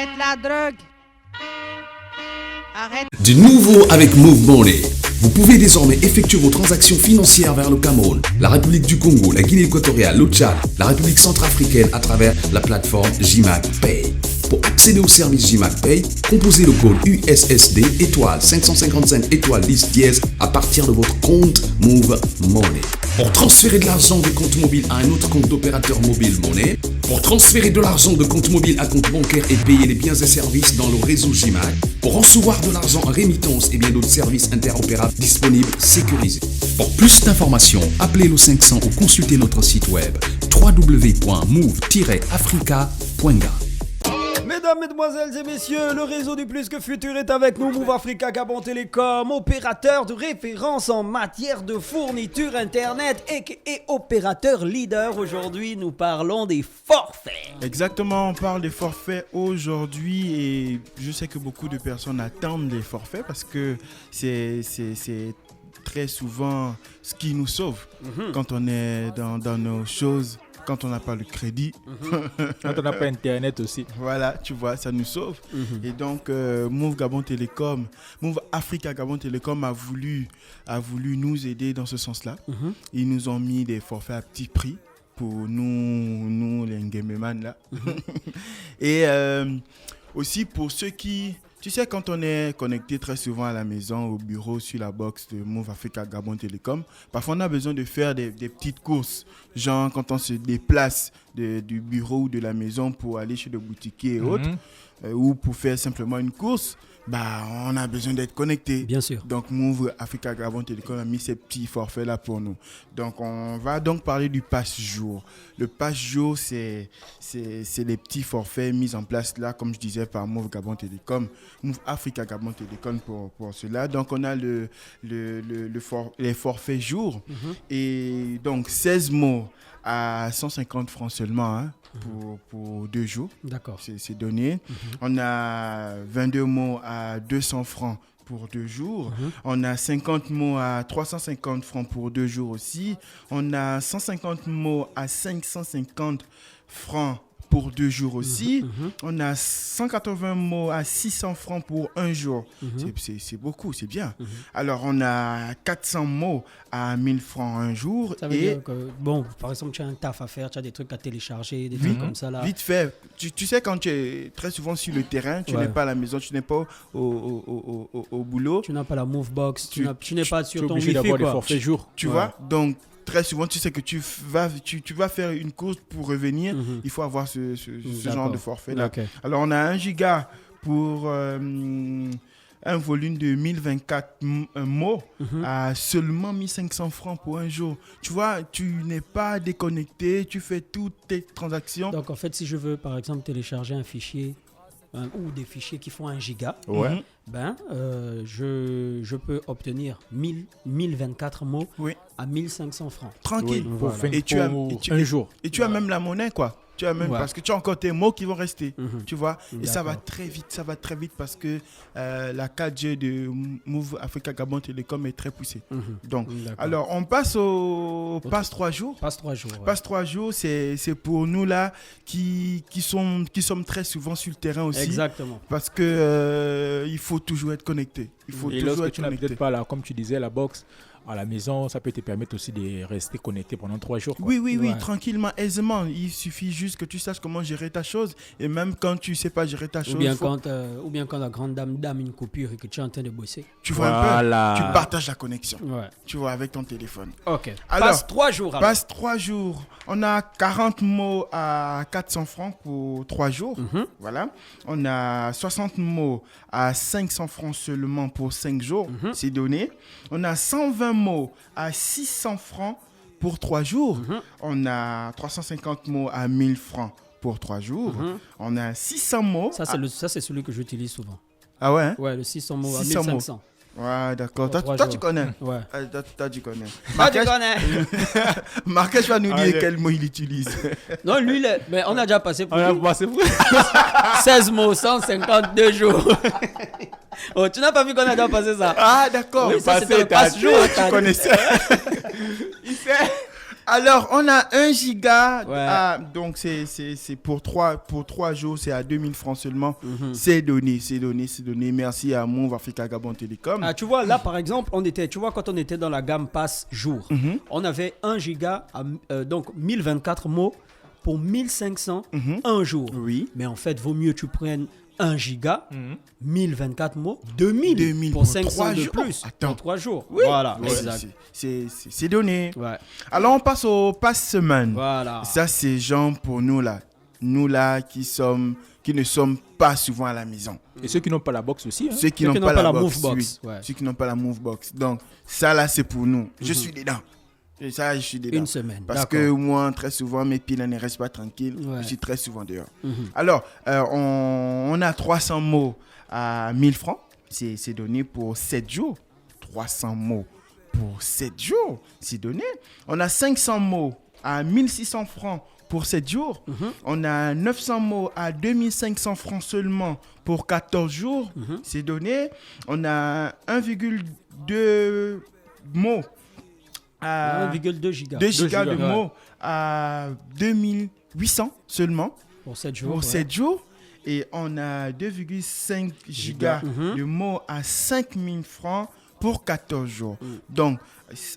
Arrête la drogue. Arrête. Du nouveau avec Move Money. Vous pouvez désormais effectuer vos transactions financières vers le Cameroun, la République du Congo, la Guinée équatoriale, le Tchad, la République centrafricaine à travers la plateforme JMAG Pay. Pour accéder au service JMAG Pay, composez le code USSD étoile 555 étoile 10 dièse à partir de votre compte Move Money. Pour transférer de l'argent de compte mobile à un autre compte d'opérateur mobile Money, pour transférer de l'argent de compte mobile à compte bancaire et payer les biens et services dans le réseau JMAG, pour recevoir de l'argent en rémittance et bien d'autres services interopérables disponibles sécurisés. Pour plus d'informations, appelez le 500 ou consultez notre site web www.move-africa.ga. Mesdames, mesdemoiselles et messieurs, le réseau du plus que futur est avec nous. Move Africa Gabon Télécom, opérateur de référence en matière de fourniture internet et opérateur leader. Aujourd'hui, nous parlons des forfaits. Exactement, on parle des forfaits aujourd'hui et je sais que beaucoup de personnes attendent les forfaits parce que c'est très souvent ce qui nous sauve quand on est dans nos choses. Quand on n'a pas le crédit. Quand on n'a pas Internet aussi. Voilà, tu vois, ça nous sauve. Et donc, Move Gabon Télécom, Move Africa Gabon Télécom a voulu nous aider dans ce sens-là. Ils nous ont mis des forfaits à petit prix pour nous les Ngameman là. Et aussi pour ceux qui... Tu sais, quand on est connecté très souvent à la maison, au bureau, sur la box de Move Africa Gabon Télécom, parfois on a besoin de faire des petites courses. Genre quand on se déplace du bureau ou de la maison pour aller chez le boutiquier et autres, ou pour faire simplement une course, on a besoin d'être connecté. Bien sûr. Donc Move Africa Gabon Télécom a mis ces petits forfaits là pour nous. Donc on va donc parler du passe-jour. Le passe-jour, c'est les petits forfaits mis en place là, comme je disais, par Move Gabon Télécom, Move Africa Gabon Télécom pour cela. Donc on a les forfaits jours et donc 16 mots à 150 francs seulement pour 2 jours. D'accord. C'est donné. On a 22 mots à 200 francs pour 2 jours. On a 50 mots à 350 francs pour 2 jours aussi. On a 150 mots à 550 francs pour 2 jours aussi. On a 180 mots à 600 francs pour 1 jour. C'est beaucoup, c'est bien. Alors, on a 400 mots à 1000 francs un jour. Ça veut dire que, par exemple, tu as un taf à faire, tu as des trucs à télécharger, des trucs comme ça là. Vite fait. Tu sais, quand tu es très souvent sur le terrain, tu n'es pas à la maison, tu n'es pas au boulot. Tu n'as pas la Movebox, tu n'es pas sur ton Wi-Fi. Tu es obligé d'avoir des forfaits jours. Tu vois, donc... Très souvent, tu sais que tu vas faire une course pour revenir. Il faut avoir ce genre de forfait-là. Okay. Alors, on a 1 giga pour un volume de 1024 mots à seulement 1500 francs pour 1 jour. Tu vois, tu n'es pas déconnecté, tu fais toutes tes transactions. Donc, en fait, si je veux, par exemple, télécharger un fichier ou des fichiers qui font 1 giga, je peux obtenir 1024 mots à 1500 francs. Tranquille. Voilà. Et tu as même la monnaie, quoi. Tu as même parce que tu as encore tes mots qui vont rester, tu vois. Et ça va très vite parce que la 4G de Move Africa Gabon Télécom est très poussée. Donc, alors on passe au passe 3 jours. Passe 3 jours. Passe 3 jours, c'est pour nous là qui sommes très souvent sur le terrain aussi. Exactement. Parce que il faut toujours être connecté. Et lorsque tu n'as peut-être pas là, comme tu disais, la box à la maison, ça peut te permettre aussi de rester connecté pendant 3 jours. Quoi. Oui, tranquillement, aisément. Il suffit juste que tu saches comment gérer ta chose. Et même quand tu ne sais pas gérer ta chose... Ou bien quand la grande dame une coupure et que tu es en train de bosser. Tu vois un peu, tu partages la connexion. Tu vois, avec ton téléphone. Ok. Alors, passe 3 jours. Passe 3 jours. On a 40 mots à 400 francs pour 3 jours. Voilà. On a 60 mots à 500 francs seulement pour 5 jours. C'est donné. On a 120 mots à 600 francs pour 3 jours. On a 350 mots à 1000 francs pour 3 jours. On a 600 mots. Ça, c'est celui que j'utilise souvent. Ah ouais? Ouais, le 600 mots à 1500. Ouais, d'accord. Toi, tu connais. Ouais. Toi, tu connais. Marquez va nous dire quel mot il utilise. Non, lui, mais on a déjà passé pour 16 mots, 152 jours. Oh, tu n'as pas vu qu'on a déjà passé ça? Ah, d'accord. Oui, ça, c'était un passe-jour. Tu connaissais. Il sait. Alors, on a 1 giga. Ouais. Donc, c'est pour 3 jours, c'est à 2000 francs seulement. C'est donné. Merci à Move Africa Gabon Télécom. Ah, tu vois, là, par exemple, quand on était dans la gamme passe jour, on avait 1 giga, donc 1024 mots pour 1500 un jour. Oui. Mais en fait, vaut mieux que tu prennes 1 giga, 1024 mots, 2000 pour 500 3 de jours. plus. Attends. Pour 3 jours. Oui. Voilà, Ouais, exact. c'est donné. Ouais. Alors, on passe au pass semaine. Voilà. Ça, c'est genre pour nous là. Nous là qui ne sommes pas souvent à la maison. Et ceux qui n'ont pas la box aussi. Hein. Ceux qui n'ont pas la box. Movebox, Oui. ouais. Ceux qui n'ont pas la Movebox. Donc, ça là, c'est pour nous. Je suis dedans. Et ça, je suis dedans. Une semaine. Parce d'accord. que moi, très souvent, mes piles ne restent pas tranquilles. Ouais. Je suis très souvent dehors. Alors, on a 300 mots à 1000 francs. C'est donné pour 7 jours. 300 mots pour 7 jours. C'est donné. On a 500 mots à 1600 francs pour 7 jours. On a 900 mots à 2500 francs seulement pour 14 jours. C'est donné. On a 1,2 mots à 1,2 giga. 2 gigas de ouais. mots à 2800 seulement Pour 7 jours. pour ouais. 7 jours. Et on a 2,5 gigas de mots à 5000 francs pour 14 jours. Donc,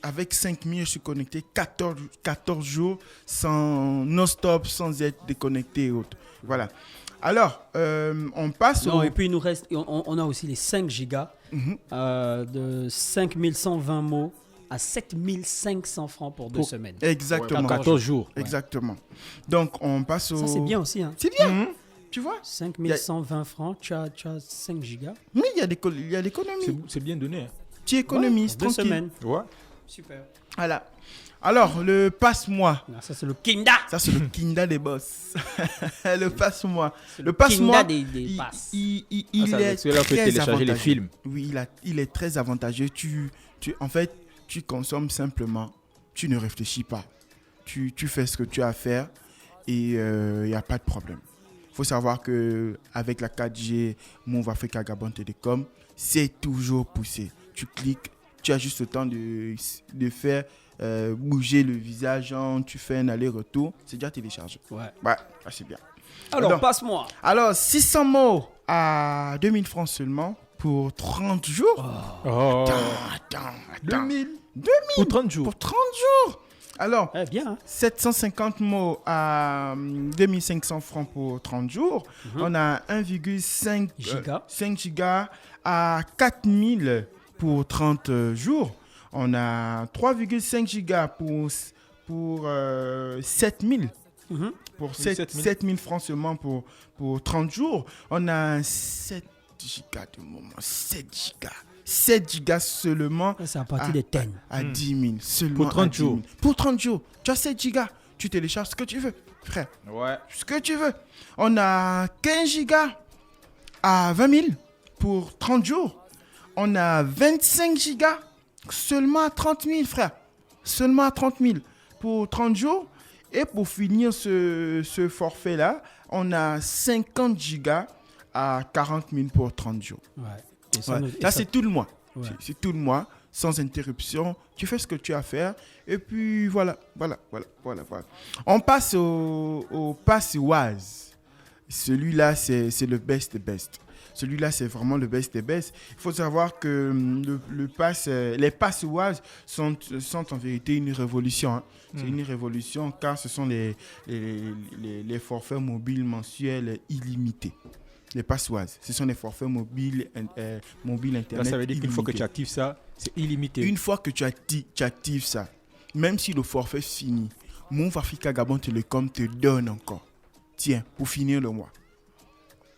avec 5000, je suis connecté 14 jours sans non-stop, sans être déconnecté et autres. Voilà. Alors, on passe Non, au... et puis il nous reste, on a aussi les 5 gigas de 5120 mots à 7500 francs pour 2 semaines. Exactement. 14 jours. Exactement. Donc, on passe au... Ça, c'est bien aussi. Hein. C'est bien. Tu vois? 5120 francs, tu as 5 gigas. Mais il y a l'économie. C'est bien donné. Hein. Tu économises, pour 2 tranquille. semaines. Ouais. Super. Voilà. Alors, le passe-moi. Ah, ça, c'est le Kinda. Ça, c'est le Kinda des boss. Le passe-moi. Le Le passe-moi, Kinda des passes. il ça, est c'est là que tu peux très télécharger les avantageux. films. Oui, il est très avantageux. En fait, tu consommes simplement. Tu ne réfléchis pas. Tu fais ce que tu as à faire et il n'y a pas de problème. Il faut savoir qu'avec la 4G Move Africa Gabon Télécom, c'est toujours poussé. Tu cliques, tu as juste le temps de faire bouger le visage, genre, tu fais un aller-retour, c'est déjà téléchargé. Ouais. Ouais, c'est bien. Alors, Donc, passe-moi. Alors, 600 mots à 2000 francs seulement pour 30 jours. Oh. Attends. 2000 pour 30 jours. Pour 30 jours. Alors, Bien. Hein. 750 mots à 2500 francs pour 30 jours. On a 1,5 Giga. 5 gigas à 4000 pour 30 jours. On a 3,5 gigas pour 7000. Pour 7000 francs seulement pour 30 jours. On a 7 gigas de moment. 7 gigas. 7 gigas seulement. Ça, c'est à partir des 10. À 10 000 seulement. Pour 30 à 10 000. jours. Pour 30 jours. Tu as 7 gigas. Tu télécharges ce que tu veux, frère. Ouais. Ce que tu veux. On a 15 gigas à 20 000 pour 30 jours. On a 25 gigas seulement à 30 000, frère. Seulement à 30 000 pour 30 jours. Et pour finir ce forfait-là, on a 50 gigas à 40 000 pour 30 jours. Ouais. Et Ouais. nous- et Ça, c'est tout le mois. Ouais. C'est tout le mois, sans interruption. Tu fais ce que tu as à faire. Et puis, voilà. On passe au pass Oise. Celui-là, c'est le best. Celui-là, c'est vraiment le best des best. Il faut savoir que les passes Oise sont en vérité une révolution. Hein. C'est une révolution car ce sont les forfaits mobiles mensuels illimités. Les passes Oise, ce sont des forfaits mobiles Internet. Là, ça veut dire qu'une fois que tu illimités. actives ça, c'est illimité. Une fois que tu actives ça, même si le forfait finit, Move Africa Gabon Télécom te donne encore. Tiens, pour finir le mois.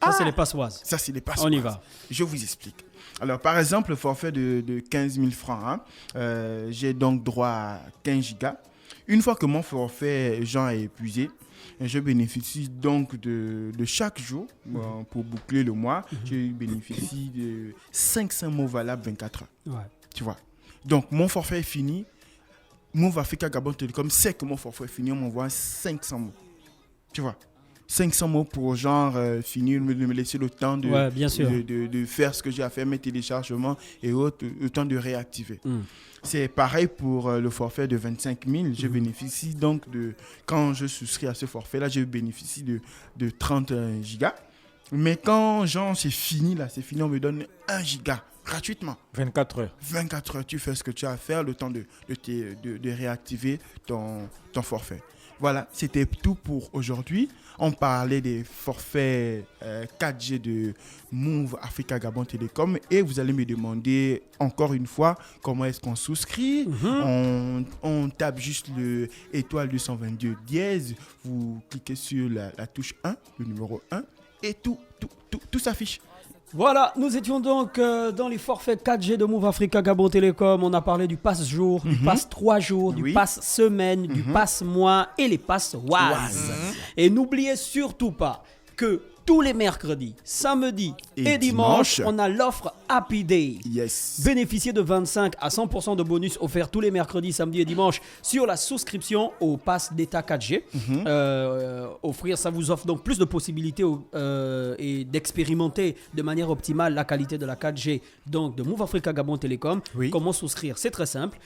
Ça, c'est les passoises. Ça, c'est les passes. On y va. Je vous explique. Alors, par exemple, le forfait de 15 000 francs, j'ai donc droit à 15 gigas. Une fois que mon forfait Jean est épuisé, je bénéficie donc de chaque jour, pour boucler le mois, je bénéficie de 500 mots valables 24 heures. Ouais. Tu vois. Donc, mon forfait est fini. Move Africa Gabon Télécom sait que mon forfait est fini, on m'envoie 500 mots. Tu vois. 500 mots pour genre finir, me laisser le temps Ouais, bien sûr. de faire ce que j'ai à faire, mes téléchargements et autres, le temps de réactiver. C'est pareil pour le forfait de 25 000. Je bénéficie donc quand je souscris à ce forfait-là, je bénéficie de 30 gigas. Mais quand genre c'est fini, on me donne 1 giga gratuitement. 24 heures. 24 heures, tu fais ce que tu as à faire, le temps de réactiver ton forfait. Voilà, c'était tout pour aujourd'hui. On parlait des forfaits 4G de Move Africa Gabon Télécom et vous allez me demander encore une fois comment est-ce qu'on souscrit. On tape juste le étoile 222 dièse, vous cliquez sur la touche 1, le numéro 1 et tout s'affiche. Voilà, nous étions donc dans les forfaits 4G de Move Africa Gabon Télécom. On a parlé du pass jour, du pass 3 jours, du pass semaine, du pass mois et les pass Waz. Et n'oubliez surtout pas que tous les mercredis, samedis et dimanches, on a l'offre Happy Day. Yes. Bénéficiez de 25 à 100% de bonus offerts tous les mercredis, samedis et dimanches sur la souscription au pass d'État 4G. Ça vous offre donc plus de possibilités et d'expérimenter de manière optimale la qualité de la 4G donc de Move Africa Gabon Télécom. Comment souscrire? C'est très simple.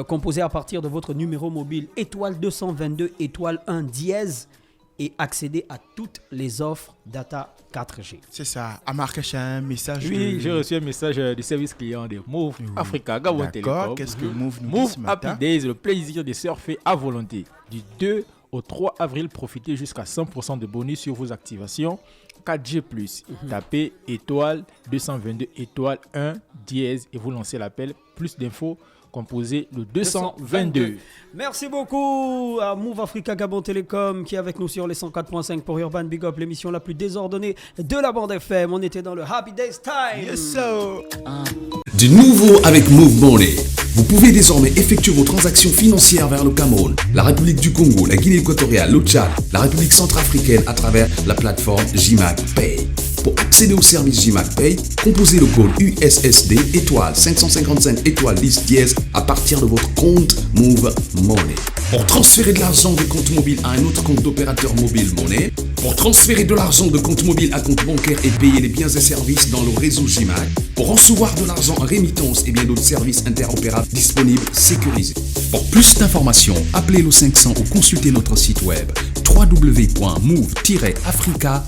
Composez à partir de votre numéro mobile étoile 222 étoile 1 dièse et accéder à toutes les offres data 4G. C'est ça. À Marrakech, un message. Oui, j'ai reçu un message du service client de Move Africa Gabon Télécom. Qu'est-ce que Move nous Move dit ce matin? Happy Days, le plaisir de surfer à volonté. Du 2 au 3 avril, profitez jusqu'à 100% de bonus sur vos activations 4G+. Tapez étoile 222 étoile 1 dièse et vous lancez l'appel. Plus d'infos, composé le 222. Merci beaucoup à Move Africa Gabon Télécom qui est avec nous sur les 104.5 pour Urban Big Up, l'émission la plus désordonnée de la bande FM. On était dans le Happy Days Time. Yes, sir. Du nouveau avec Move Money. Vous pouvez désormais effectuer vos transactions financières vers le Cameroun, la République du Congo, la Guinée équatoriale, le Tchad, la République centrafricaine à travers la plateforme JMAG Pay. Pour accéder au service JMAG Pay, composez le code USSD étoile 555 étoile 10 dièse à partir de votre compte Move Money. Pour transférer de l'argent de compte mobile à un autre compte d'opérateur mobile Money, pour transférer de l'argent de compte mobile à compte bancaire et payer les biens et services dans le réseau JMAG, pour recevoir de l'argent en rémittance et bien d'autres services interopérables disponibles sécurisés. Pour plus d'informations, appelez le 500 ou consultez notre site web www.move-africa.ga.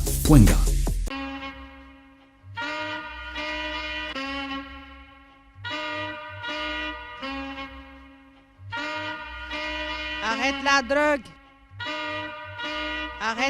Arrête la drogue. Arrête.